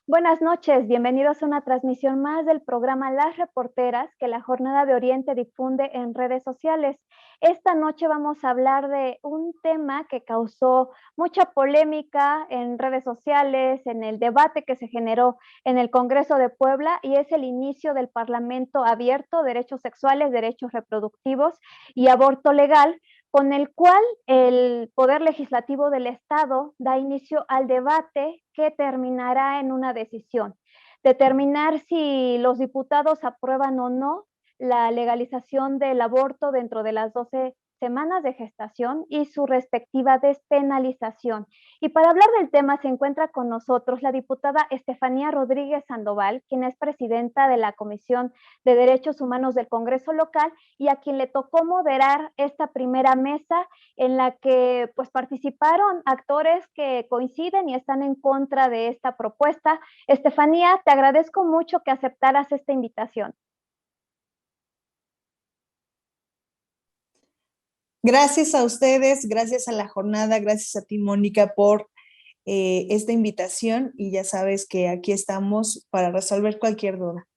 Buenas noches, bienvenidos a una transmisión más del programa Las Reporteras que la Jornada de Oriente difunde en redes sociales. Esta noche vamos a hablar de un tema que causó mucha polémica en redes sociales, en el debate que se generó en el Congreso de Puebla, y es el inicio del Parlamento abierto, derechos sexuales, derechos reproductivos y aborto legal, con el cual el Poder Legislativo del Estado da inicio al debate que terminará en una decisión. Determinar si los diputados aprueban o no la legalización del aborto dentro de las 12 semanas de gestación y su respectiva despenalización. Y para hablar del tema se encuentra con nosotros la diputada Estefanía Rodríguez Sandoval, quien es presidenta de la Comisión de Derechos Humanos del Congreso local y a quien le tocó moderar esta primera mesa en la que pues participaron actores que coinciden y están en contra de esta propuesta. Estefanía, te agradezco mucho que aceptaras esta invitación. Gracias a ustedes, gracias a la jornada, gracias a ti, Mónica, por esta invitación y ya sabes que aquí estamos para resolver cualquier duda.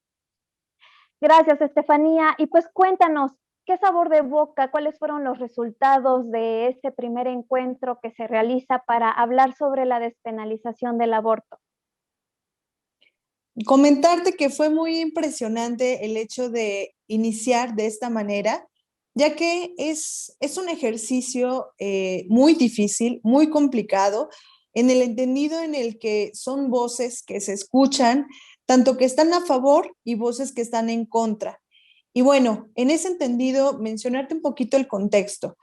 Gracias, Estefanía. Y pues cuéntanos, ¿qué sabor de boca, cuáles fueron los resultados de este primer encuentro que se realiza para hablar sobre la despenalización del aborto? Comentarte que fue muy impresionante el hecho de iniciar de esta manera, ya que es un ejercicio muy difícil, muy complicado, en el entendido en el que son voces que se escuchan, tanto que están a favor y voces que están en contra. Y bueno, en ese entendido, mencionarte un poquito el contexto.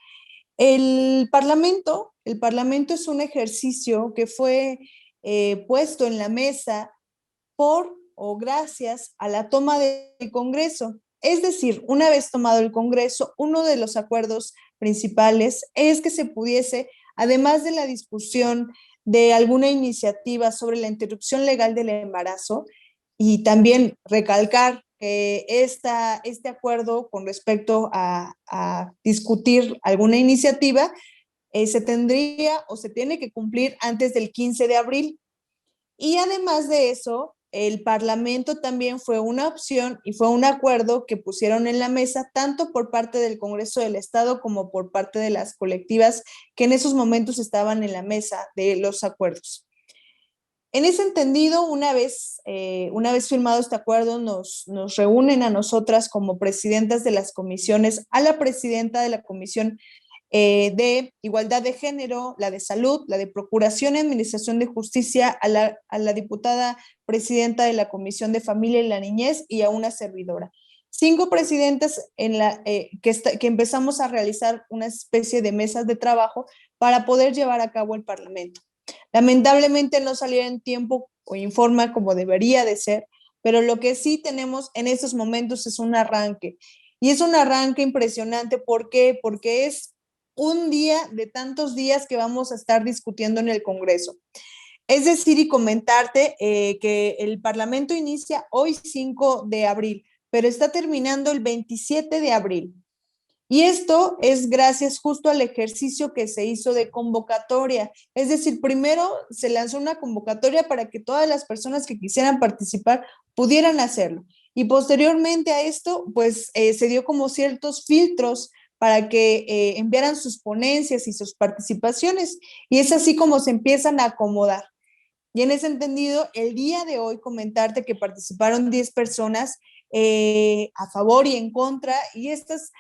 El Parlamento es un ejercicio que fue puesto en la mesa por o gracias a la toma del Congreso. Es decir, una vez tomado el Congreso, uno de los acuerdos principales es que se pudiese, además de la discusión de alguna iniciativa sobre la interrupción legal del embarazo, y también recalcar que este acuerdo con respecto a discutir alguna iniciativa se tendría o se tiene que cumplir antes del 15 de abril. Y además de eso, el Parlamento también fue una opción y fue un acuerdo que pusieron en la mesa tanto por parte del Congreso del Estado como por parte de las colectivas que en esos momentos estaban en la mesa de los acuerdos. En ese entendido, una vez firmado este acuerdo, nos reúnen a nosotras como presidentas de las comisiones, a la presidenta de la Comisión de Igualdad de Género, la de Salud, la de Procuración y Administración de Justicia, a la diputada presidenta de la Comisión de Familia y la Niñez y a una servidora. 5 presidentes que empezamos a realizar una especie de mesas de trabajo para poder llevar a cabo el Parlamento. Lamentablemente no salió en tiempo o en forma como debería de ser, pero lo que sí tenemos en estos momentos es un arranque. Y es un arranque impresionante. ¿Por qué? Porque es un día de tantos días que vamos a estar discutiendo en el Congreso. Es decir, y comentarte que el Parlamento inicia hoy 5 de abril, pero está terminando el 27 de abril. Y esto es gracias justo al ejercicio que se hizo de convocatoria. Es decir, primero se lanzó una convocatoria para que todas las personas que quisieran participar pudieran hacerlo. Y posteriormente a esto, pues se dio como ciertos filtros para que enviaran sus ponencias y sus participaciones. Y es así como se empiezan a acomodar. Y en ese entendido, el día de hoy comentarte que participaron 10 personas a favor y en contra, y estas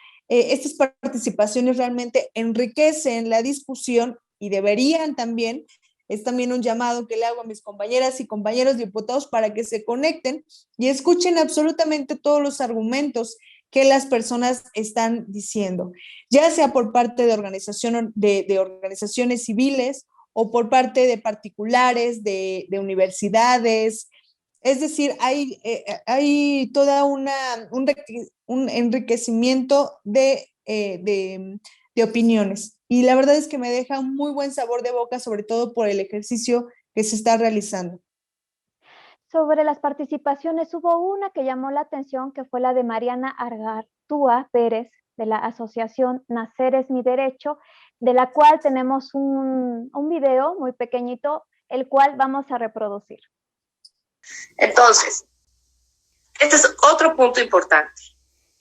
participaciones realmente enriquecen la discusión y deberían también, es también un llamado que le hago a mis compañeras y compañeros diputados para que se conecten y escuchen absolutamente todos los argumentos que las personas están diciendo, ya sea por parte de organizaciones civiles o por parte de particulares, de universidades. Es decir, hay toda un enriquecimiento de opiniones. Y la verdad es que me deja un muy buen sabor de boca, sobre todo por el ejercicio que se está realizando. Sobre las participaciones, hubo una que llamó la atención, que fue la de Mariana Argartúa Pérez, de la asociación Nacer es mi derecho, de la cual tenemos un video muy pequeñito, el cual vamos a reproducir. Entonces, este es otro punto importante.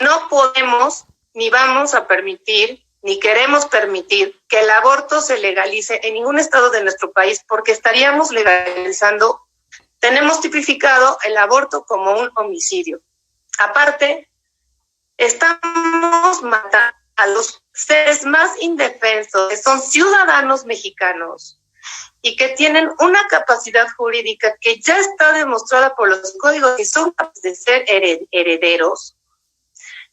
No podemos, ni vamos a permitir, ni queremos permitir que el aborto se legalice en ningún estado de nuestro país, porque estaríamos legalizando, tenemos tipificado el aborto como un homicidio. Aparte, estamos matando a los seres más indefensos, que son ciudadanos mexicanos y que tienen una capacidad jurídica que ya está demostrada por los códigos, que son capaces de ser herederos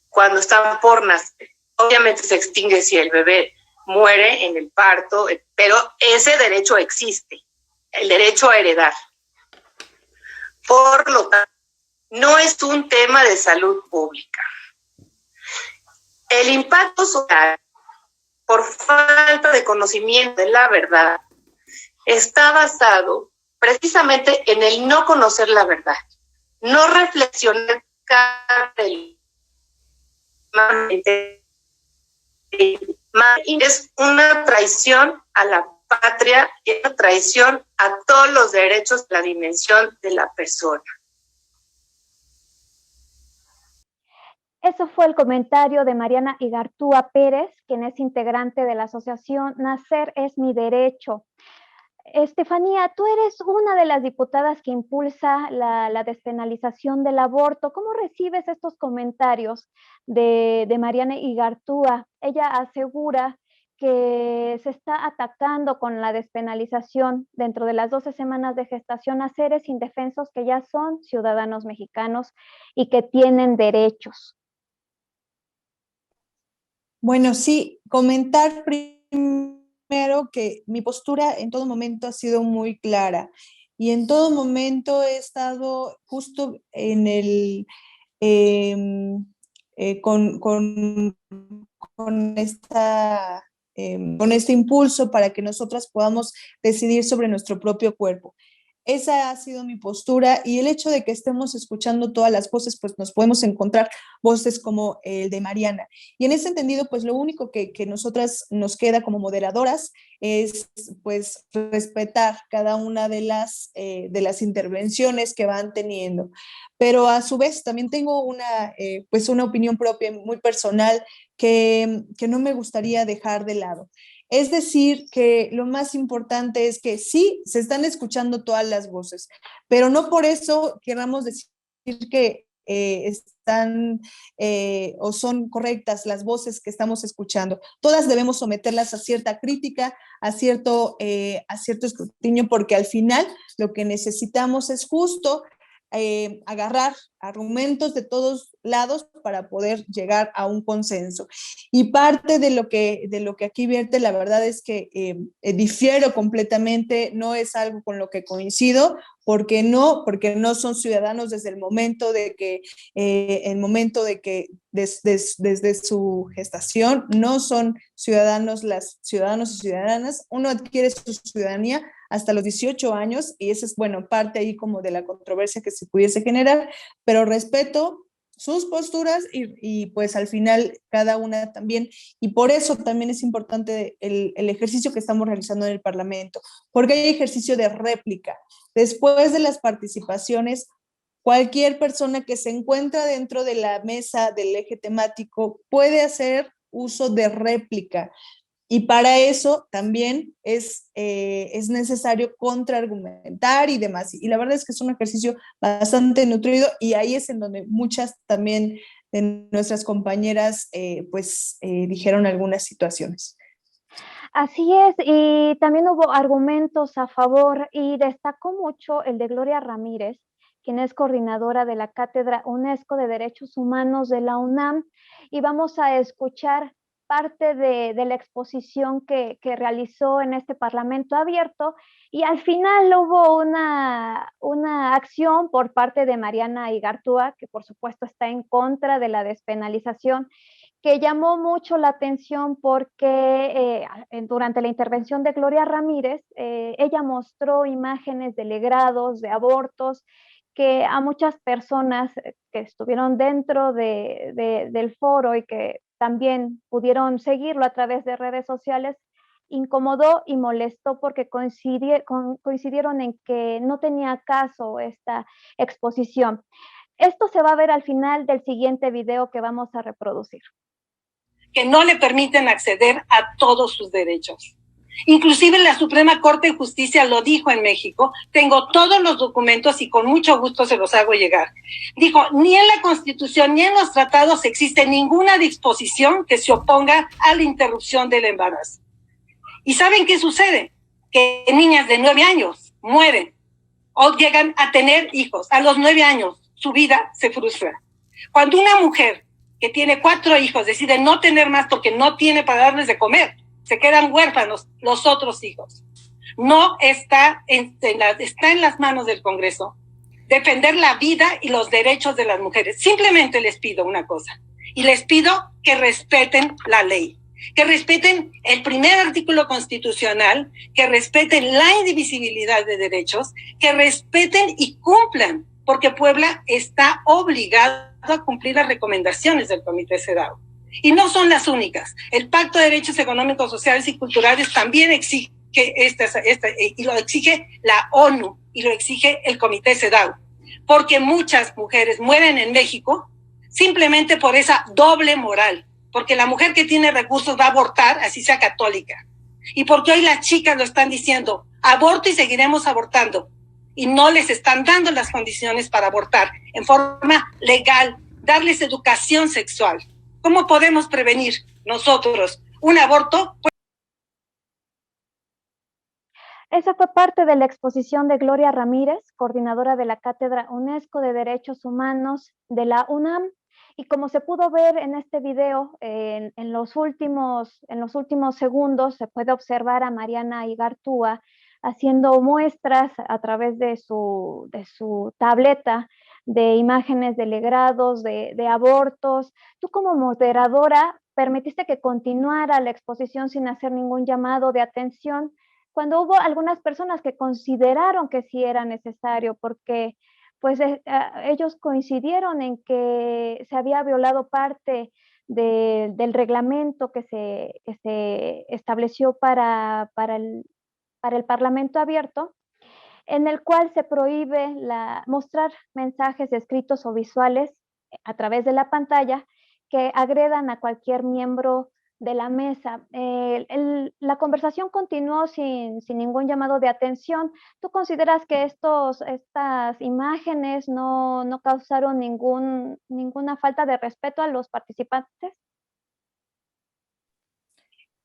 cuando están por nacer. Obviamente se extingue si el bebé muere en el parto, pero ese derecho existe, el derecho a heredar. Por lo tanto, no es un tema de salud pública. El impacto social, por falta de conocimiento de la verdad, está basado precisamente en el no conocer la verdad, no reflexionar es una traición a la patria y una traición a todos los derechos de la dimensión de la persona. Eso fue el comentario de Mariana Igartúa Pérez, quien es integrante de la asociación Nacer es mi derecho. Estefanía, tú eres una de las diputadas que impulsa la despenalización del aborto. ¿Cómo recibes estos comentarios de Mariana Igartúa? Ella asegura que se está atacando con la despenalización dentro de las 12 semanas de gestación a seres indefensos que ya son ciudadanos mexicanos y que tienen derechos. Bueno, sí, comentar primero que mi postura en todo momento ha sido muy clara y en todo momento he estado justo en el, con esta, con este impulso para que nosotras podamos decidir sobre nuestro propio cuerpo. Esa ha sido mi postura y el hecho de que estemos escuchando todas las voces, pues nos podemos encontrar voces como el de Mariana. Y en ese entendido, pues lo único que nosotras nos queda como moderadoras es pues respetar cada una de las intervenciones que van teniendo. Pero a su vez también tengo pues una opinión propia muy personal que no me gustaría dejar de lado. Es decir, que lo más importante es que sí, se están escuchando todas las voces, pero no por eso queramos decir que están o son correctas las voces que estamos escuchando. Todas debemos someterlas a cierta crítica, a cierto escrutinio, porque al final lo que necesitamos es justo agarrar argumentos de todos lados para poder llegar a un consenso. Y parte de lo que aquí vierte, la verdad es que difiero completamente, no es algo con lo que coincido, porque no son ciudadanos desde el momento de que, desde su gestación, no son ciudadanos ciudadanos y ciudadanas. Uno adquiere su ciudadanía hasta los 18 años y esa es, bueno, parte ahí como de la controversia que se pudiese generar, pero respeto sus posturas y pues al final cada una también, y por eso también es importante el ejercicio que estamos realizando en el Parlamento, porque hay ejercicio de réplica. Después de las participaciones, cualquier persona que se encuentra dentro de la mesa del eje temático puede hacer uso de réplica. Y para eso también es necesario contraargumentar y demás. Y la verdad es que es un ejercicio bastante nutrido y ahí es en donde muchas también de nuestras compañeras dijeron algunas situaciones. Así es, y también hubo argumentos a favor y destacó mucho el de Gloria Ramírez, quien es coordinadora de la Cátedra UNESCO de Derechos Humanos de la UNAM, y vamos a escuchar parte de la exposición que realizó en este Parlamento abierto, y al final hubo una acción por parte de Mariana Igartúa, que por supuesto está en contra de la despenalización, que llamó mucho la atención porque durante la intervención de Gloria Ramírez, ella mostró imágenes de legrados, de abortos, que a muchas personas que estuvieron dentro del foro y que también pudieron seguirlo a través de redes sociales, incomodó y molestó porque coincidieron en que no tenía caso esta exposición. Esto se va a ver al final del siguiente video que vamos a reproducir. Que no le permiten acceder a todos sus derechos. Inclusive la Suprema Corte de Justicia lo dijo en México. Tengo todos los documentos y con mucho gusto se los hago llegar. Dijo, ni en la Constitución ni en los tratados existe ninguna disposición que se oponga a la interrupción del embarazo. ¿Y saben qué sucede? Que niñas de 9 años mueren o llegan a tener hijos. A los 9 años su vida se frustra. Cuando una mujer que tiene 4 hijos decide no tener más porque no tiene para darles de comer, se quedan huérfanos los otros hijos. No está está en las manos del Congreso defender la vida y los derechos de las mujeres. Simplemente les pido una cosa, y les pido que respeten la ley, que respeten el primer artículo constitucional, que respeten la indivisibilidad de derechos, que respeten y cumplan, porque Puebla está obligado a cumplir las recomendaciones del Comité CEDAW. Y no son las únicas. El Pacto de Derechos Económicos, Sociales y Culturales también exige y lo exige la ONU y lo exige el Comité CEDAW, porque muchas mujeres mueren en México simplemente por esa doble moral, porque la mujer que tiene recursos va a abortar, así sea católica, y porque hoy las chicas lo están diciendo, aborto y seguiremos abortando, y no les están dando las condiciones para abortar en forma legal, darles educación sexual. ¿Cómo podemos prevenir nosotros un aborto? Esa fue parte de la exposición de Gloria Ramírez, coordinadora de la Cátedra UNESCO de Derechos Humanos de la UNAM. Y como se pudo ver en este video, en los últimos segundos se puede observar a Mariana Igartúa haciendo muestras a través de su tableta de imágenes de legrados, de abortos. Tú como moderadora permitiste que continuara la exposición sin hacer ningún llamado de atención, cuando hubo algunas personas que consideraron que sí era necesario, porque pues ellos coincidieron en que se había violado parte del reglamento que se estableció para el Parlamento abierto, en el cual se prohíbe mostrar mensajes escritos o visuales a través de la pantalla que agredan a cualquier miembro de la mesa. La conversación continuó sin ningún llamado de atención. ¿Tú consideras que estas imágenes no causaron ninguna falta de respeto a los participantes?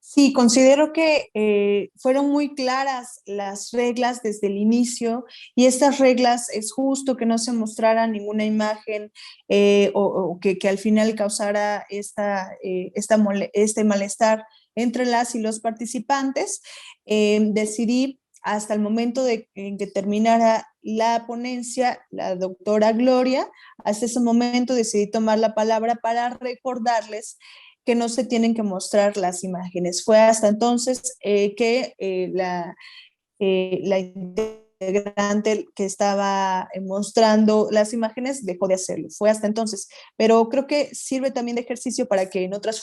Sí, considero que fueron muy claras las reglas desde el inicio, y estas reglas es justo que no se mostrara ninguna imagen o que al final causara este malestar entre las y los participantes. Decidí hasta el momento en que terminara la ponencia, la doctora Gloria, hasta ese momento decidí tomar la palabra para recordarles que no se tienen que mostrar las imágenes. Fue hasta entonces que la integrante que estaba mostrando las imágenes dejó de hacerlo. Fue hasta entonces. Pero creo que sirve también de ejercicio para que en las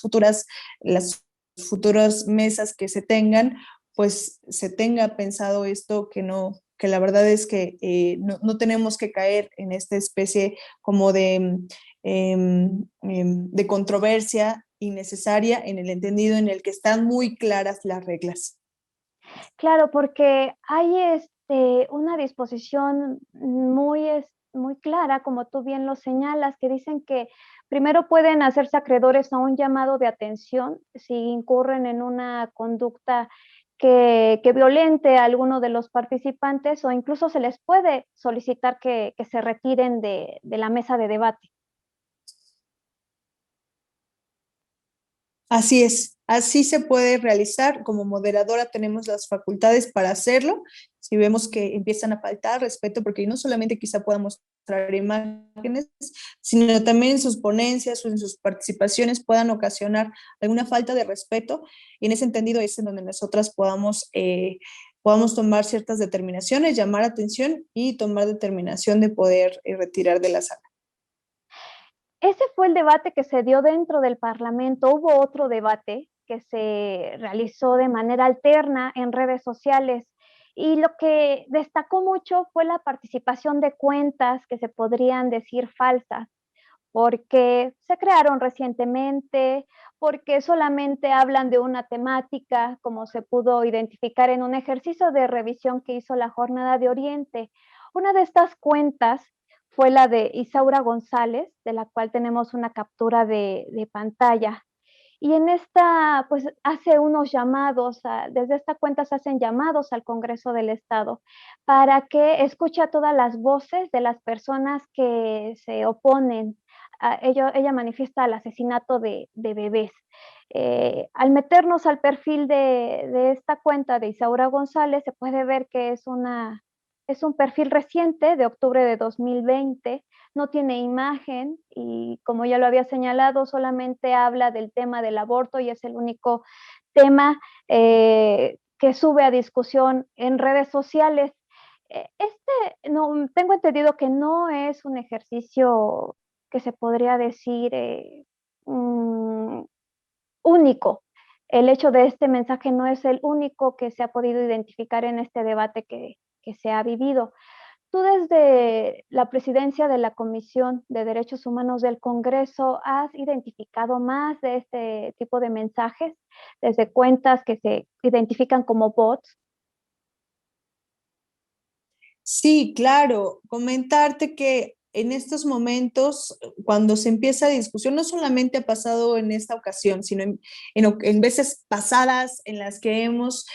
futuras mesas que se tengan, pues se tenga pensado esto, que la verdad es que no tenemos que caer en esta especie como de controversia innecesaria, en el entendido en el que están muy claras las reglas. Claro, porque hay una disposición muy clara, como tú bien lo señalas, que dicen que primero pueden hacerse acreedores a un llamado de atención si incurren en una conducta que violente a alguno de los participantes, o incluso se les puede solicitar que se retiren de la mesa de debate. Así es, así se puede realizar. Como moderadora tenemos las facultades para hacerlo. Si vemos que empiezan a faltar respeto, porque no solamente quizá podamos mostrar imágenes, sino también en sus ponencias o en sus participaciones puedan ocasionar alguna falta de respeto, y en ese entendido es en donde nosotras podamos tomar ciertas determinaciones, llamar atención y tomar determinación de poder retirar de la sala. Ese fue el debate que se dio dentro del Parlamento. ¿Hubo otro debate que se realizó de manera alterna en redes sociales. Y lo que destacó mucho fue la participación de cuentas que se podrían decir falsas, porque se crearon recientemente, porque solamente hablan de una temática, como se pudo identificar en un ejercicio de revisión que hizo la Jornada de Oriente. Una de estas cuentas fue la de Isaura González, de la cual tenemos una captura de pantalla. Y en esta, pues hace unos llamados, desde esta cuenta se hacen llamados al Congreso del Estado para que escuche a todas las voces de las personas que se oponen. Ella manifiesta el asesinato de bebés. Al meternos al perfil de esta cuenta de Isaura González, se puede ver que es un perfil reciente de octubre de 2020, no tiene imagen y como ya lo había señalado, solamente habla del tema del aborto y es el único tema que sube a discusión en redes sociales. No, tengo entendido que no es un ejercicio que se podría decir único. El hecho de este mensaje no es el único que se ha podido identificar en este debate que se ha vivido. Tú desde la presidencia de la Comisión de Derechos Humanos del Congreso, ¿has identificado más de este tipo de mensajes desde cuentas que se identifican como bots? Sí, claro, comentarte que en estos momentos, cuando se empieza la discusión, no solamente ha pasado en esta ocasión, sino en veces pasadas en las que hemos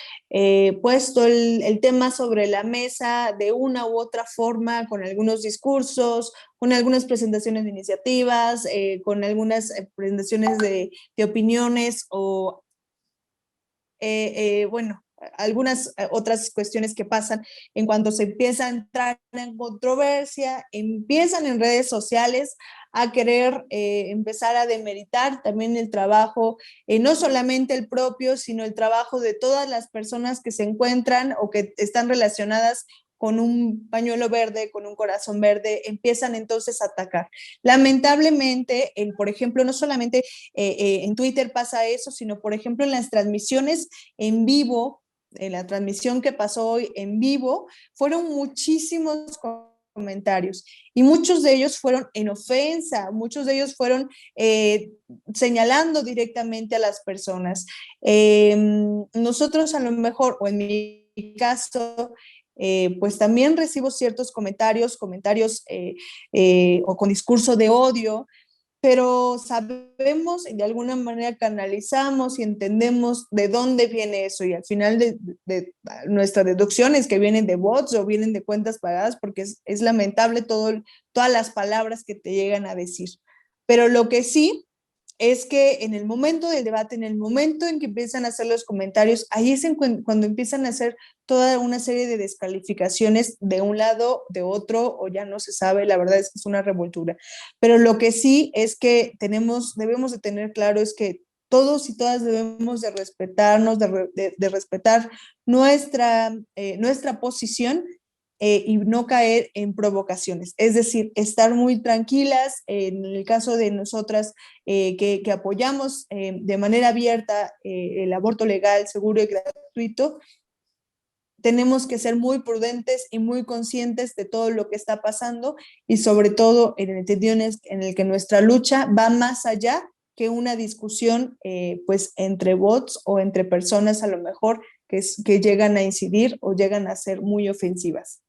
puesto el tema sobre la mesa de una u otra forma, con algunos discursos, con algunas presentaciones de iniciativas, con algunas presentaciones de opiniones o, bueno, algunas otras cuestiones que pasan en cuanto se empieza a entrar en controversia, empiezan en redes sociales a querer empezar a demeritar también el trabajo, no solamente el propio, sino el trabajo de todas las personas que se encuentran o que están relacionadas con un pañuelo verde, con un corazón verde, empiezan entonces a atacar. Lamentablemente, por ejemplo, no solamente en Twitter pasa eso, sino por ejemplo en las transmisiones en vivo, en la transmisión que pasó hoy en vivo, fueron muchísimos comentarios y muchos de ellos fueron en ofensa, muchos de ellos fueron señalando directamente a las personas. Nosotros a lo mejor, o en mi caso, pues también recibo ciertos comentarios o con discurso de odio, pero sabemos y de alguna manera canalizamos y entendemos de dónde viene eso y al final de nuestras deducciones que vienen de bots o vienen de cuentas pagadas porque es lamentable todas las palabras que te llegan a decir. Pero lo que sí es que en el momento del debate, en el momento en que empiezan a hacer los comentarios, ahí es cuando empiezan a hacer toda una serie de descalificaciones de un lado, de otro, o ya no se sabe, la verdad es que es una revoltura. Pero lo que sí es que debemos de tener claro es que todos y todas debemos de respetarnos, de respetar nuestra posición y no caer en provocaciones. Es decir, estar muy tranquilas. En el caso de nosotras que apoyamos de manera abierta el aborto legal, seguro y gratuito, tenemos que ser muy prudentes y muy conscientes de todo lo que está pasando y sobre todo en el entendido en el que nuestra lucha va más allá que una discusión pues entre bots o entre personas a lo mejor que llegan a incidir o llegan a ser muy ofensivas.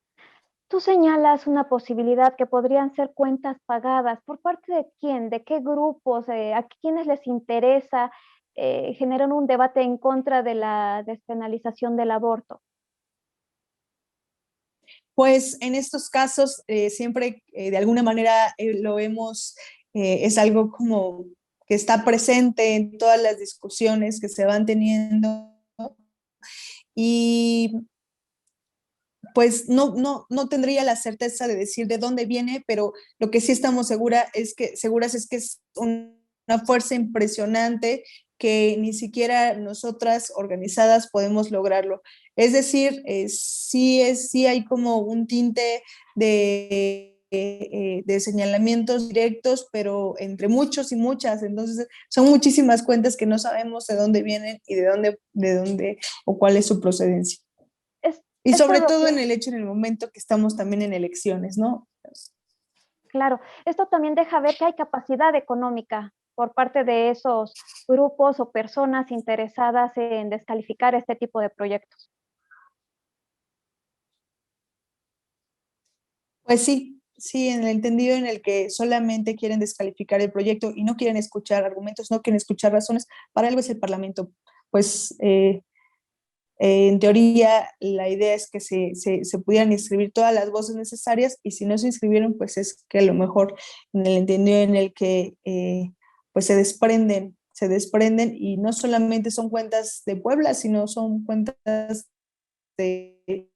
Tú señalas una posibilidad que podrían ser cuentas pagadas. ¿Por parte de quién? ¿De qué grupos? ¿A quiénes les interesa generar un debate en contra de la despenalización del aborto? Pues en estos casos siempre de alguna manera es algo como que está presente en todas las discusiones que se van teniendo y pues no tendría la certeza de decir de dónde viene, pero lo que sí estamos seguras es que es una fuerza impresionante que ni siquiera nosotras organizadas podemos lograrlo. Es decir, sí hay como un tinte de de señalamientos directos, pero entre muchos y muchas. Entonces, son muchísimas cuentas que no sabemos de dónde vienen y de dónde o cuál es su procedencia. Y sobre todo en el momento que estamos también en elecciones, ¿no? Claro, esto también deja ver que hay capacidad económica por parte de esos grupos o personas interesadas en descalificar este tipo de proyectos. Pues sí, sí, en el entendido en el que solamente quieren descalificar el proyecto y no quieren escuchar argumentos, no quieren escuchar razones, para algo es el Parlamento. Pues en teoría la idea es que se pudieran inscribir todas las voces necesarias y si no se inscribieron, pues es que a lo mejor en el entendido en el que pues se desprenden y no solamente son cuentas de Puebla, sino son cuentas de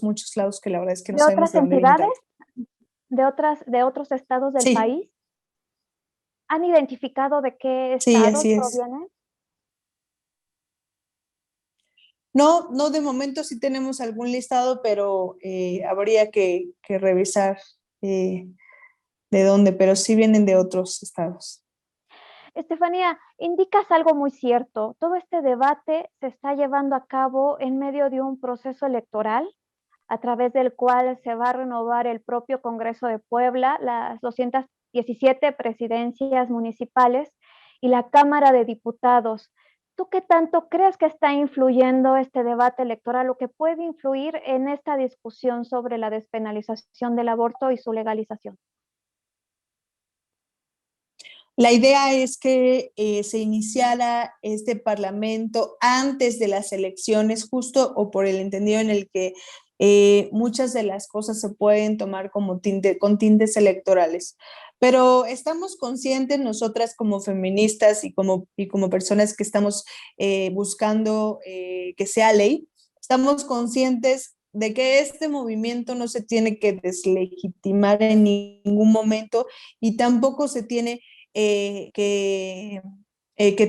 muchos lados que la verdad es que no ¿De sabemos otras de dónde vienen entidades? tanto. ¿De otros estados del Sí, país? ¿Han identificado de qué sí, estados así es. provienen? No, no, de momento sí tenemos algún listado, pero habría que revisar de dónde, pero sí vienen de otros estados. Estefanía, indicas algo muy cierto. Todo este debate se está llevando a cabo en medio de un proceso electoral a través del cual se va a renovar el propio Congreso de Puebla, las 217 presidencias municipales y la Cámara de Diputados. ¿Tú qué tanto crees que está influyendo este debate electoral o que puede influir en esta discusión sobre la despenalización del aborto y su legalización? La idea es que se iniciara este parlamento antes de las elecciones, justo o por el entendido en el que muchas de las cosas se pueden tomar como con tintes electorales. Pero estamos conscientes nosotras como feministas y como personas que estamos buscando que sea ley, estamos conscientes de que este movimiento no se tiene que deslegitimar en ningún momento y tampoco se tiene que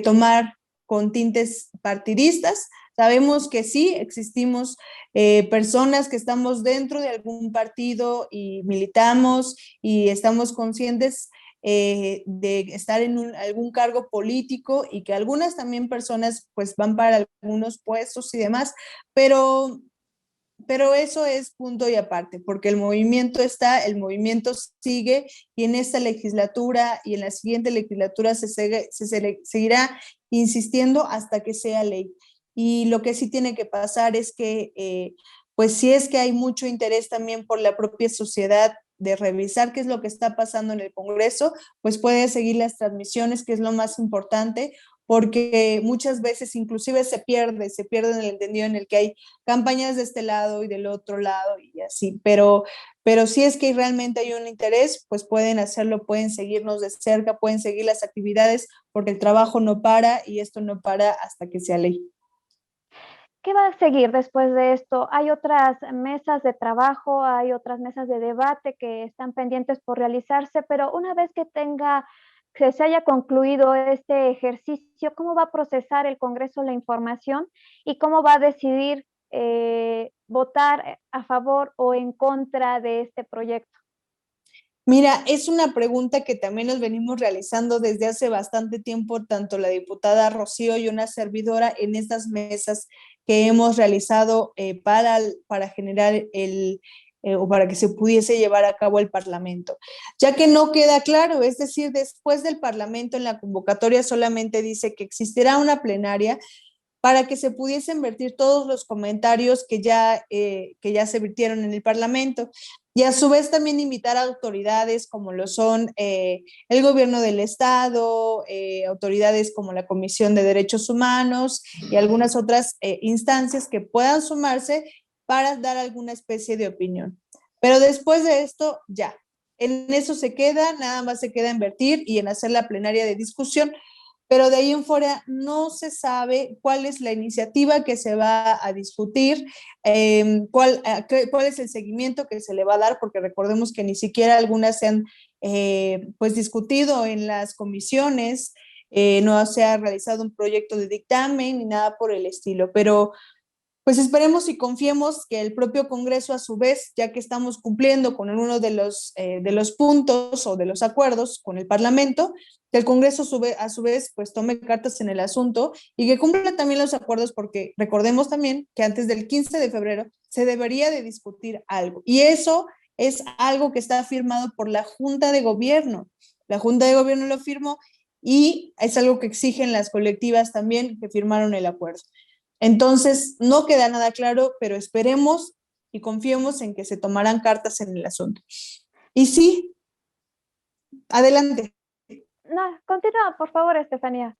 tomar con tintes partidistas. Sabemos que sí, existimos personas que estamos dentro de algún partido y militamos y estamos conscientes de estar en algún cargo político y que algunas también personas pues van para algunos puestos y demás, pero eso es punto y aparte, porque el movimiento está, el movimiento sigue y en esta legislatura y en la siguiente legislatura se seguirá insistiendo hasta que sea ley. Y lo que sí tiene que pasar es que, pues sí es que hay mucho interés también por la propia sociedad de revisar qué es lo que está pasando en el Congreso, pues puede seguir las transmisiones, que es lo más importante, porque muchas veces inclusive se pierde en el entendido en el que hay campañas de este lado y del otro lado y así, pero si es que realmente hay un interés, pues pueden hacerlo, pueden seguirnos de cerca, pueden seguir las actividades, porque el trabajo no para y esto no para hasta que sea ley. ¿Qué va a seguir después de esto? Hay otras mesas de trabajo, hay otras mesas de debate que están pendientes por realizarse, pero una vez que se haya concluido este ejercicio, ¿cómo va a procesar el Congreso la información y cómo va a decidir votar a favor o en contra de este proyecto? Mira, es una pregunta que también nos venimos realizando desde hace bastante tiempo, tanto la diputada Rocío y una servidora en estas mesas que hemos realizado para generar o para que se pudiese llevar a cabo el Parlamento, ya que no queda claro, es decir, después del Parlamento en la convocatoria solamente dice que existirá una plenaria para que se pudiesen vertir todos los comentarios que ya se vertieron en el Parlamento. Y a su vez también invitar a autoridades como lo son el gobierno del estado, autoridades como la Comisión de Derechos Humanos y algunas otras instancias que puedan sumarse para dar alguna especie de opinión. Pero después de esto, ya, en eso se queda, nada más se queda en vertir y en hacer la plenaria de discusión, pero de ahí en fuera no se sabe cuál es la iniciativa que se va a discutir, cuál es el seguimiento que se le va a dar, porque recordemos que ni siquiera algunas se han pues discutido en las comisiones, no se ha realizado un proyecto de dictamen ni nada por el estilo, pero pues esperemos y confiemos que el propio Congreso, a su vez, ya que estamos cumpliendo con uno de los puntos o de los acuerdos con el Parlamento, que el Congreso a su vez pues tome cartas en el asunto y que cumpla también los acuerdos, porque recordemos también que antes del 15 de febrero se debería de discutir algo. Y eso es algo que está firmado por la Junta de Gobierno. La Junta de Gobierno lo firmó y es algo que exigen las colectivas también que firmaron el acuerdo. Entonces, no queda nada claro, pero esperemos y confiemos en que se tomarán cartas en el asunto. Y sí, adelante. No, continúa, por favor, Estefanía.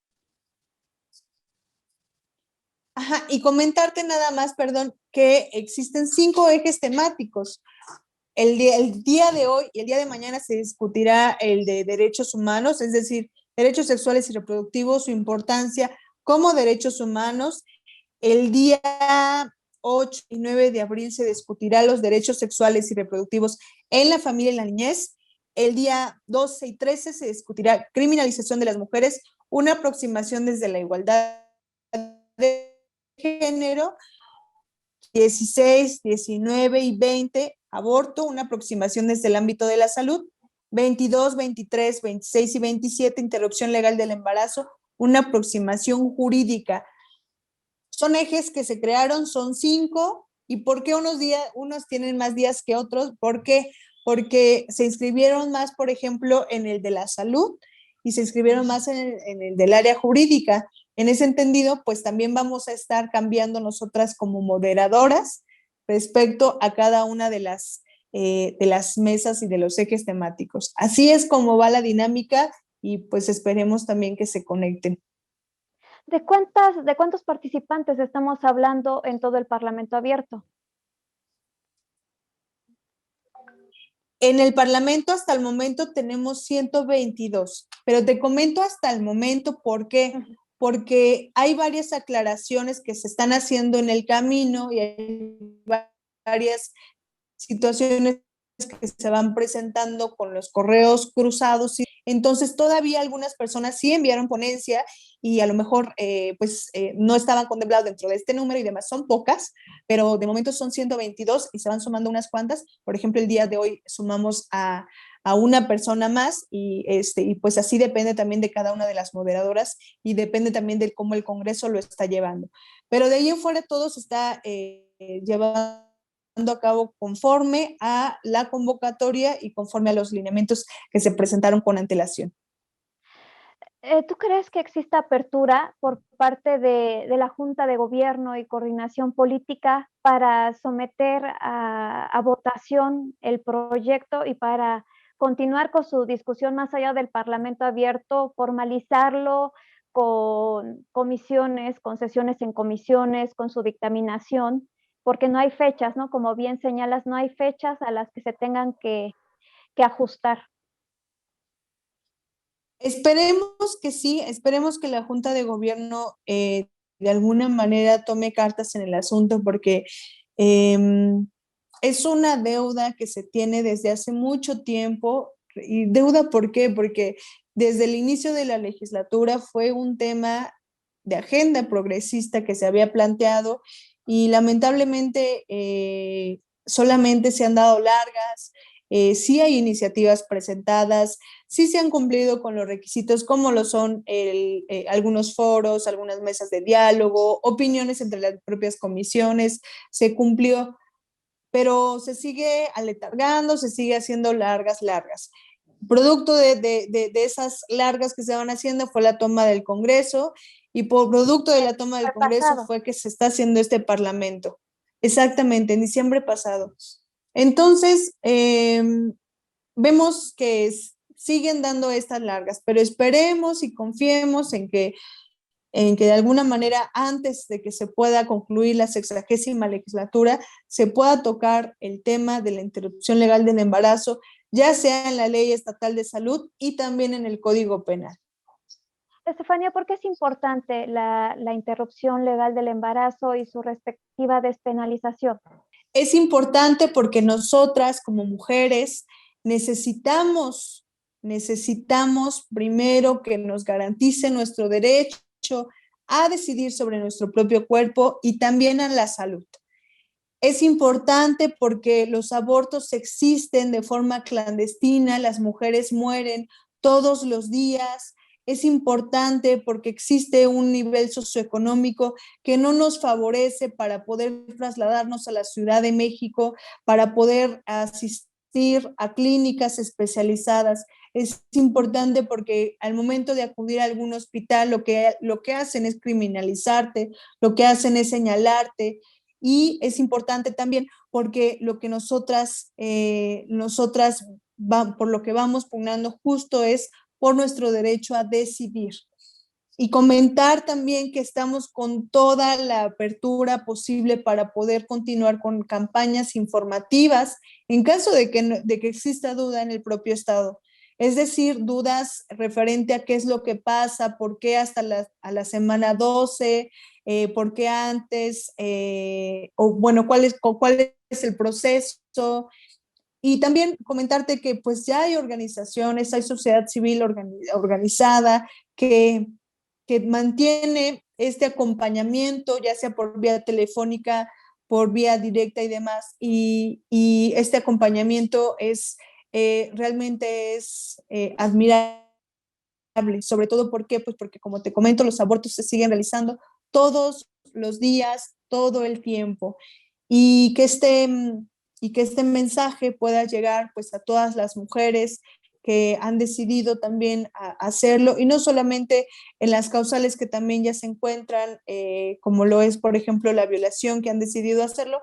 Ajá, y comentarte nada más, perdón, que existen 5 ejes temáticos. El día de hoy y el día de mañana se discutirá el de derechos humanos, es decir, derechos sexuales y reproductivos, su importancia como derechos humanos. El día 8 y 9 de abril se discutirá los derechos sexuales y reproductivos en la familia y la niñez. El día 12 y 13 se discutirá criminalización de las mujeres, una aproximación desde la igualdad de género. 16, 19 y 20, aborto, una aproximación desde el ámbito de la salud. 22, 23, 26 y 27, interrupción legal del embarazo, una aproximación jurídica. Son ejes que se crearon, son 5. ¿Y por qué unos tienen más días que otros? ¿Por qué? Porque se inscribieron más, por ejemplo, en el de la salud y se inscribieron más en el del área jurídica. En ese entendido, pues también vamos a estar cambiando nosotras como moderadoras respecto a cada una de las mesas y de los ejes temáticos. Así es como va la dinámica y pues esperemos también que se conecten. ¿De cuántos participantes estamos hablando en todo el Parlamento abierto? En el Parlamento hasta el momento tenemos 122, pero te comento hasta el momento por qué. Porque hay varias aclaraciones que se están haciendo en el camino y hay varias situaciones que se van presentando con los correos cruzados. Entonces todavía algunas personas sí enviaron ponencia y a lo mejor no estaban contemplados dentro de este número y demás. Son pocas, pero de momento son 122 y se van sumando unas cuantas. Por ejemplo, el día de hoy sumamos a una persona más y pues así depende también de cada una de las moderadoras y depende también de cómo el Congreso lo está llevando. Pero de ahí en fuera todo se está llevando a cabo conforme a la convocatoria y conforme a los lineamientos que se presentaron con antelación. ¿Tú crees que exista apertura por parte de la Junta de Gobierno y Coordinación Política para someter a votación el proyecto y para continuar con su discusión más allá del Parlamento abierto, formalizarlo con comisiones, con sesiones en comisiones, con su dictaminación? Porque no hay fechas, ¿no? Como bien señalas, no hay fechas a las que se tengan que ajustar. Esperemos que sí, esperemos que la Junta de Gobierno de alguna manera tome cartas en el asunto, porque es una deuda que se tiene desde hace mucho tiempo. ¿Y deuda por qué? Porque desde el inicio de la legislatura fue un tema de agenda progresista que se había planteado y lamentablemente solamente se han dado largas. Sí hay iniciativas presentadas, sí se han cumplido con los requisitos como lo son algunos foros, algunas mesas de diálogo, opiniones entre las propias comisiones, se cumplió, pero se sigue aletargando, se sigue haciendo largas. Producto de esas largas que se van haciendo fue la toma del Congreso y por producto de la toma del Congreso fue que se está haciendo este Parlamento. Exactamente, en diciembre pasado. Entonces, vemos que siguen dando estas largas, pero esperemos y confiemos en que de alguna manera antes de que se pueda concluir la 60ª legislatura, se pueda tocar el tema de la interrupción legal del embarazo, ya sea en la Ley Estatal de Salud y también en el Código Penal. Estefanía, ¿por qué es importante la interrupción legal del embarazo y su respectiva despenalización? Es importante porque nosotras como mujeres necesitamos primero que nos garantice nuestro derecho a decidir sobre nuestro propio cuerpo y también a la salud. Es importante porque los abortos existen de forma clandestina, las mujeres mueren todos los días. Es importante porque existe un nivel socioeconómico que no nos favorece para poder trasladarnos a la Ciudad de México, para poder asistir a clínicas especializadas. Es importante porque al momento de acudir a algún hospital lo que hacen es criminalizarte, lo que hacen es señalarte. Y es importante también porque lo que nosotras por lo que vamos pugnando justo es por nuestro derecho a decidir. Y comentar también que estamos con toda la apertura posible para poder continuar con campañas informativas en caso de que exista duda en el propio Estado. Es decir, dudas referente a qué es lo que pasa, por qué hasta a la semana 12, por qué antes, o bueno, cuál es el proceso. Y también comentarte que pues ya hay organizaciones, hay sociedad civil organizada que mantiene este acompañamiento, ya sea por vía telefónica, por vía directa y demás. Y este acompañamiento realmente es admirable, sobre todo porque como te comento, los abortos se siguen realizando todos los días, todo el tiempo. Y que este mensaje pueda llegar pues a todas las mujeres que han decidido también hacerlo, y no solamente en las causales que también ya se encuentran, como lo es, por ejemplo, la violación, que han decidido hacerlo,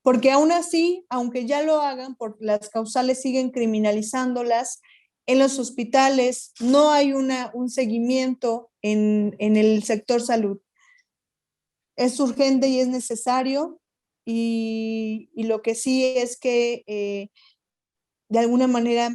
porque aún así, aunque ya lo hagan, por las causales siguen criminalizándolas. En los hospitales no hay un seguimiento en el sector salud. Es urgente y es necesario, y lo que sí es que de alguna manera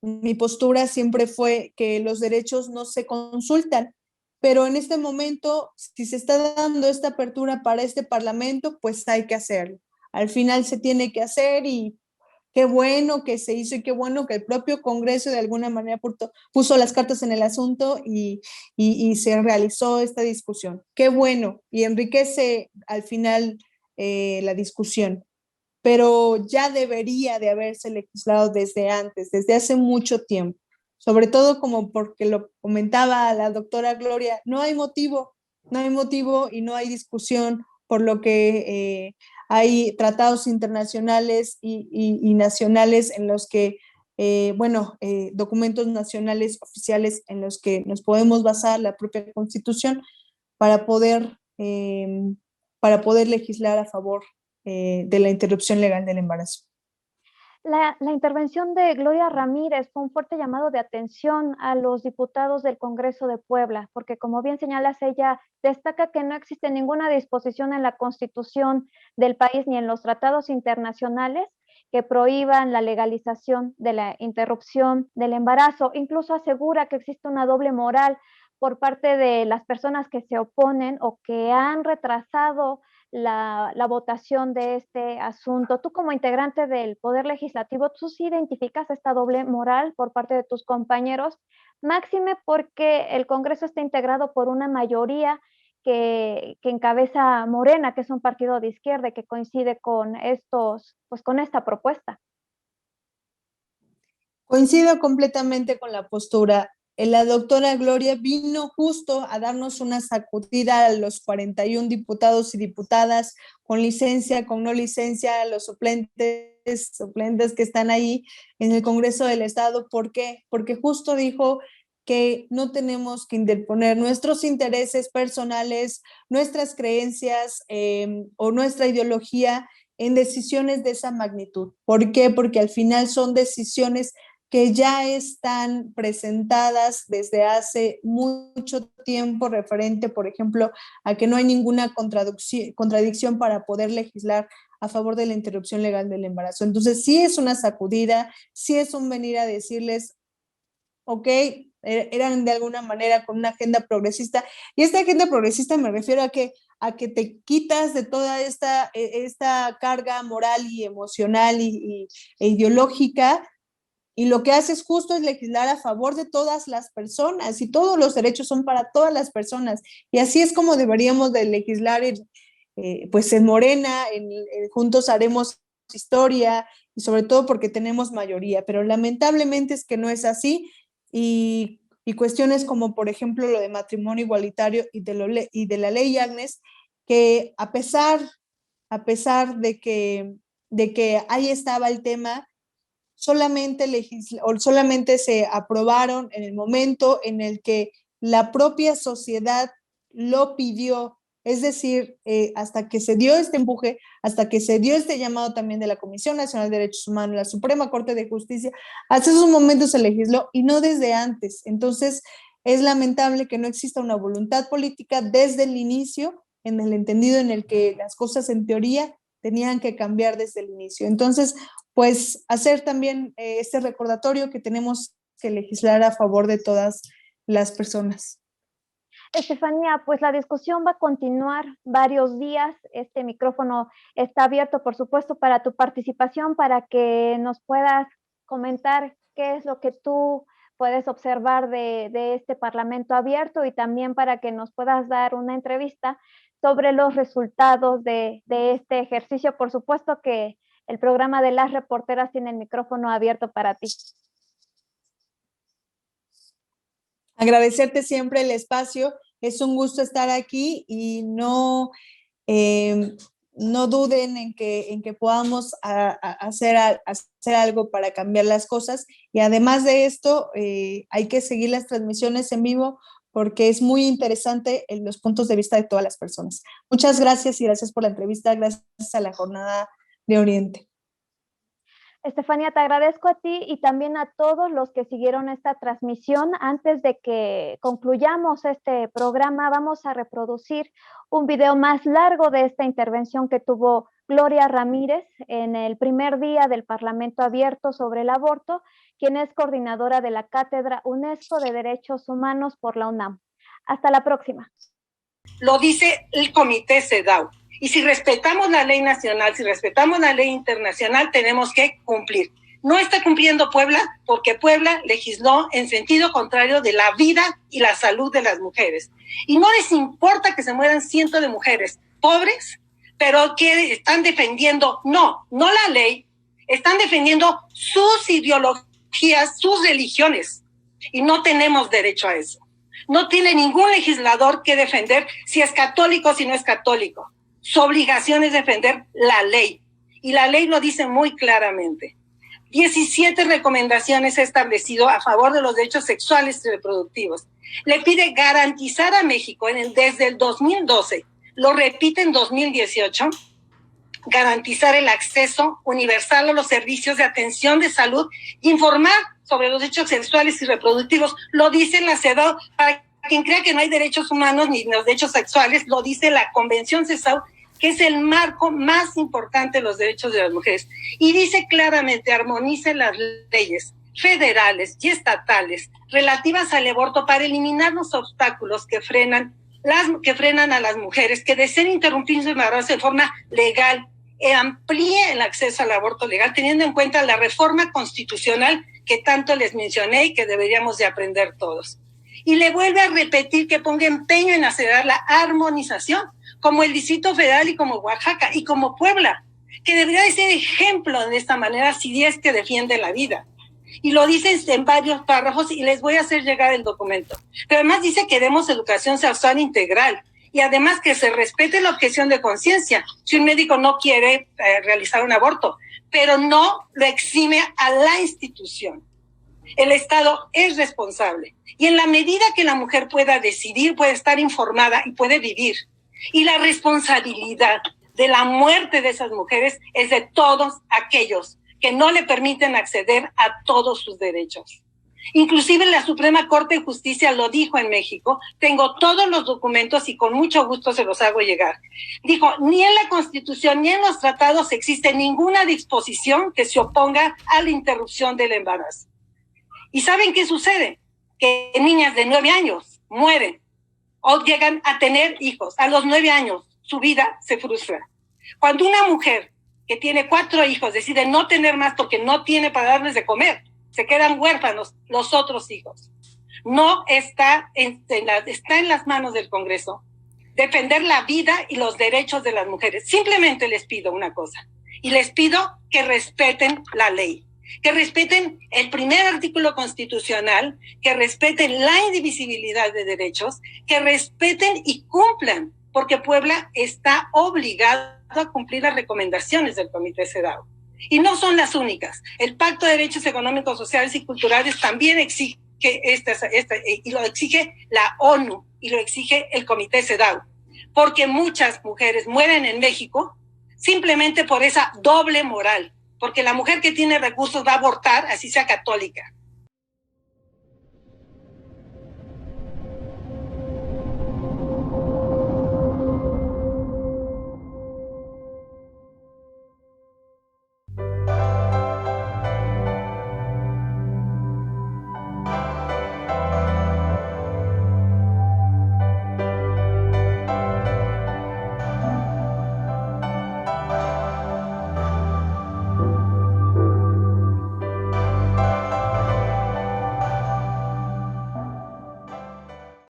mi postura siempre fue que los derechos no se consultan, pero en este momento, si se está dando esta apertura para este Parlamento, pues hay que hacerlo. Al final se tiene que hacer, y qué bueno que se hizo y qué bueno que el propio Congreso de alguna manera puso las cartas en el asunto y se realizó esta discusión. Qué bueno, y enriquece al final la discusión, pero ya debería de haberse legislado desde antes, desde hace mucho tiempo, sobre todo como porque lo comentaba la doctora Gloria, no hay motivo y no hay discusión, por lo que hay tratados internacionales y nacionales en los que, documentos nacionales oficiales en los que nos podemos basar, la propia Constitución, para poder, legislar a favor de la interrupción legal del embarazo. La intervención de Gloria Ramírez fue un fuerte llamado de atención a los diputados del Congreso de Puebla, porque como bien señalas, ella destaca que no existe ninguna disposición en la Constitución del país ni en los tratados internacionales que prohíban la legalización de la interrupción del embarazo. Incluso asegura que existe una doble moral por parte de las personas que se oponen o que han retrasado la votación de este asunto. Tú, como integrante del Poder Legislativo, ¿tú sí identificas esta doble moral por parte de tus compañeros? Máxime porque el Congreso está integrado por una mayoría que encabeza Morena, que es un partido de izquierda y que coincide con con esta propuesta. Coincido completamente con la postura. La doctora Gloria vino justo a darnos una sacudida a los 41 diputados y diputadas, con licencia, con no licencia, a los suplentes que están ahí en el Congreso del Estado. ¿Por qué? Porque justo dijo que no tenemos que interponer nuestros intereses personales, nuestras creencias o nuestra ideología en decisiones de esa magnitud. ¿Por qué? Porque al final son decisiones que ya están presentadas desde hace mucho tiempo, referente, por ejemplo, a que no hay ninguna contradicción para poder legislar a favor de la interrupción legal del embarazo. Entonces, sí es una sacudida, sí es un venir a decirles, ok, eran de alguna manera con una agenda progresista, y esta agenda progresista me refiero a que te quitas de toda esta carga moral y emocional e ideológica, y lo que haces justo es legislar a favor de todas las personas, y todos los derechos son para todas las personas, y así es como deberíamos de legislar pues en Morena, Juntos Haremos Historia, y sobre todo porque tenemos mayoría, pero lamentablemente es que no es así, y cuestiones como por ejemplo lo de matrimonio igualitario y de la ley Agnes, que a pesar de que ahí estaba el tema, solamente se aprobaron en el momento en el que la propia sociedad lo pidió. Es decir, hasta que se dio este empuje, hasta que se dio este llamado también de la Comisión Nacional de Derechos Humanos, la Suprema Corte de Justicia, hasta esos momentos se legisló y no desde antes. Entonces, es lamentable que no exista una voluntad política desde el inicio, en el entendido en el que las cosas en teoría tenían que cambiar desde el inicio. Entonces, pues hacer también este recordatorio que tenemos que legislar a favor de todas las personas. Estefanía, pues la discusión va a continuar varios días. Este micrófono está abierto, por supuesto, para tu participación, para que nos puedas comentar qué es lo que tú puedes observar de este Parlamento abierto, y también para que nos puedas dar una entrevista sobre los resultados de este ejercicio. Por supuesto que el programa de Las Reporteras tiene el micrófono abierto para ti. Agradecerte siempre el espacio. Es un gusto estar aquí, y no duden en que podamos hacer algo para cambiar las cosas. Y además de esto, hay que seguir las transmisiones en vivo, porque es muy interesante los puntos de vista de todas las personas. Muchas gracias, y gracias por la entrevista. Gracias a la Jornada de Oriente. Estefanía, te agradezco a ti y también a todos los que siguieron esta transmisión. Antes de que concluyamos este programa, vamos a reproducir un video más largo de esta intervención que tuvo Gloria Ramírez en el primer día del Parlamento Abierto sobre el aborto, quien es coordinadora de la Cátedra UNESCO de Derechos Humanos por la UNAM. Hasta la próxima. Lo dice el Comité CEDAW. Y si respetamos la ley nacional, si respetamos la ley internacional, tenemos que cumplir. No está cumpliendo Puebla, porque Puebla legisló en sentido contrario de la vida y la salud de las mujeres. Y no les importa que se mueran cientos de mujeres pobres, pero que están defendiendo, no la ley, están defendiendo sus ideologías, sus religiones. Y no tenemos derecho a eso. No tiene ningún legislador que defender si es católico o si no es católico. Su obligación es defender la ley, y la ley lo dice muy claramente. 17 recomendaciones ha establecido a favor de los derechos sexuales y reproductivos. Le pide garantizar a México desde el 2012, lo repite en 2018, garantizar el acceso universal a los servicios de atención de salud e informar sobre los derechos sexuales y reproductivos. Lo dice la CEDAW. Para quien crea que no hay derechos humanos ni los derechos sexuales, lo dice la Convención CEDAW, que es el marco más importante de los derechos de las mujeres. Y dice claramente, armonice las leyes federales y estatales relativas al aborto para eliminar los obstáculos que frenan a las mujeres que deseen interrumpir su embarazo de forma legal, amplíe el acceso al aborto legal, teniendo en cuenta la reforma constitucional que tanto les mencioné y que deberíamos de aprender todos. Y le vuelve a repetir que ponga empeño en acelerar la armonización, como el Distrito Federal y como Oaxaca y como Puebla, que debería de ser ejemplo de esta manera si es que defiende la vida. Y lo dice en varios párrafos, y les voy a hacer llegar el documento. Pero además dice que demos educación sexual integral, y además que se respete la objeción de conciencia si un médico no quiere realizar un aborto, pero no lo exime a la institución. El Estado es responsable, y en la medida que la mujer pueda decidir, puede estar informada y puede vivir. Y la responsabilidad de la muerte de esas mujeres es de todos aquellos que no le permiten acceder a todos sus derechos. Inclusive la Suprema Corte de Justicia lo dijo en México. Tengo todos los documentos y con mucho gusto se los hago llegar. Dijo, ni en la Constitución ni en los tratados existe ninguna disposición que se oponga a la interrupción del embarazo. ¿Y saben qué sucede? Que niñas de 9 años mueren o llegan a tener hijos. A los 9 años, su vida se frustra. Cuando una mujer que tiene 4 hijos decide no tener más porque no tiene para darles de comer, se quedan huérfanos los otros hijos. No está está en las manos del Congreso defender la vida y los derechos de las mujeres. Simplemente les pido una cosa, y les pido que respeten la ley, que respeten el primer artículo constitucional, que respeten la indivisibilidad de derechos, que respeten y cumplan, porque Puebla está obligado a cumplir las recomendaciones del Comité CEDAW. Y no son las únicas. El Pacto de Derechos Económicos, Sociales y Culturales también exige y lo exige la ONU y lo exige el Comité CEDAW, porque muchas mujeres mueren en México simplemente por esa doble moral, porque la mujer que tiene recursos va a abortar, así sea católica,